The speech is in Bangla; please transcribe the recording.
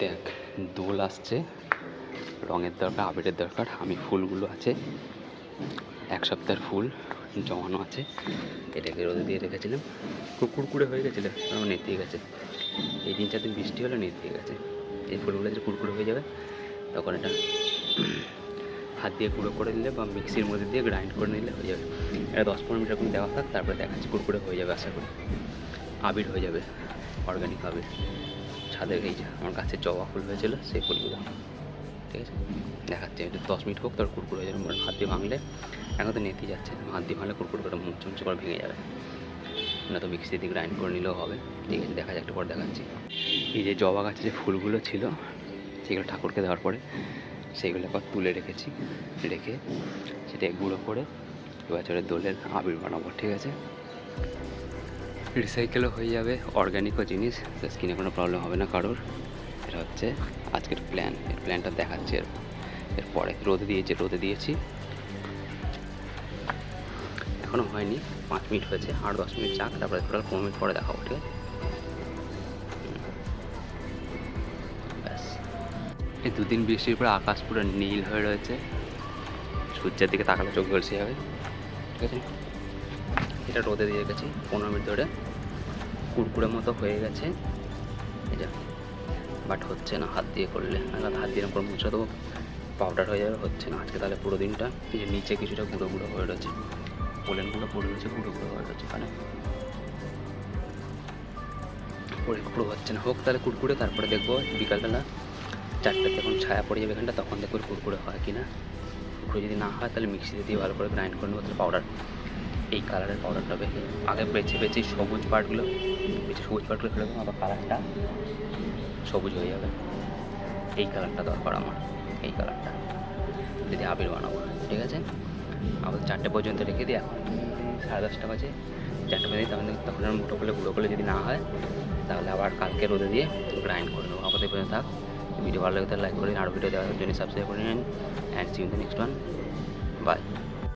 দেখ, দোল আসছে, রঙের দরকার, আবিরের দরকার। আমি ফুলগুলো আছে, এক সপ্তাহের ফুল জমানো আছে, এটাকে রোদে দিয়ে রেখেছিলাম। খুব কুড়কুড়ে হয়ে গেছিলো, নেতিয়ে গেছে। এই 3-4 দিন বৃষ্টি হলে নেতিয়ে গেছে। এই ফুলগুলো যে কুড়কুড়ে হয়ে যাবে, তখন এটা হাত দিয়ে গুঁড়ো করে নিলে বা মিক্সির মধ্যে দিয়ে গ্রাইন্ড করে নিলে হয়ে যাবে। এটা 10-15 মিনিট এরকম দেওয়া থাক, তারপরে দেখাচ্ছি কুড়কুড়ে হয়ে যাবে আশা করি। আবির হয়ে যাবে, অর্গ্যানিক আবির। ছাদের এই যে আমার গাছের জবা ফুল হয়েছিল, সেই ফুলগুলো। ঠিক আছে, দেখাচ্ছি। একটু 10 মিনিট হোক, তার কুড়কুড়ে হয়ে যাবে। হাত দিয়ে ভাঙলে এখন তো নেতি যাচ্ছে, হাত দিয়ে ভাঙলে কুড়কুড়ে করে মুচমুচে করে ভেঙে যাবে। না তো মিক্সি দিয়ে গ্রাইন্ড করে নিলেও হবে। ঠিক আছে, দেখা যাক, একটু পর দেখাচ্ছি। এই যে জবা গাছে যে ফুলগুলো ছিল, সেগুলো ঠাকুরকে দেওয়ার পরে সেইগুলো আবার তুলে রেখেছি, রেখে সেটা গুঁড়ো করে এবছরে দোলের আবির বানাবো। ঠিক আছে, রিসাইকেলও হয়ে যাবে, অর্গ্যানিকও জিনিস, স্কিনে কোনো প্রবলেম হবে না কারোর। এটা হচ্ছে আজকের প্ল্যান। এর প্ল্যানটা দেখাচ্ছি এরপরে। রোদে দিয়েছি, এখনও হয়নি, 5 মিনিট হয়েছে, আর 10 মিনিট যাক, তারপরে টোটাল 15 মিনিট পরে দেখাবো। ঠিক আছে, ব্যাস। এই 2 দিন বৃষ্টির পরে আকাশ পুরো নীল হয়ে রয়েছে, সূর্যের দিকে তাকালে চোখ ঝলসে যাবে। ঠিক আছে, এটা রোদে দিয়ে রেখেছি 15 মিনিট ধরে, কুড়কুড়ে মতো হয়ে গেছে। এই যা, বাট হচ্ছে না হাত দিয়ে করলে। হাত দিয়ে করে মুছে দেবো, পাউডার হয়ে যাবে, হচ্ছে না আজকে। তাহলে পুরো দিনটা এই যে নিচে কিছুটা গুঁড়ো গুঁড়ো হয়ে রয়েছে, পোলেনগুলো পড়ে রয়েছে, গুঁড়ো গুঁড়ো হয়ে রয়েছে এখানে, পরে পুরো হচ্ছে না। হোক তাহলে কুড়কুড়ে, তারপরে দেখবো বিকালবেলা 4টাতে যখন ছায়া পড়ে যাবে এখানটা, তখন দেখবো কুড়কুড়ে হয় কি না। কুড়কুড়ে যদি না হয়, তাহলে মিক্সিতে দিয়ে ভালো করে গ্রাইন্ড করে নেবো। তাহলে পাউডার, এই কালারের পাউডারটা আগে বেছে সবুজ পার্টগুলো ফেলে দেবো, আবার কালারটা সবুজ হয়ে যাবে। এই কালারটা দরকার আমার, এই কালারটা যদি আবির বানাবো। ঠিক আছে, আবার 4টে পর্যন্ত রেখে দিই। এখন 10:30 বাজে, 4টে বাজে, তখন মোটো করলে গুঁড়ো করলে যদি না হয়, তাহলে আবার কালকে রোদে দিয়ে গ্রাইন্ড করে নেবো। আপাতত পর্যন্ত থাক। ভিডিও ভালো লাগে তাহলে লাইক করে নিন, আর ভিডিও দেওয়ার জন্য সাবস্ক্রাইব করে নিন। And see in the next one, by.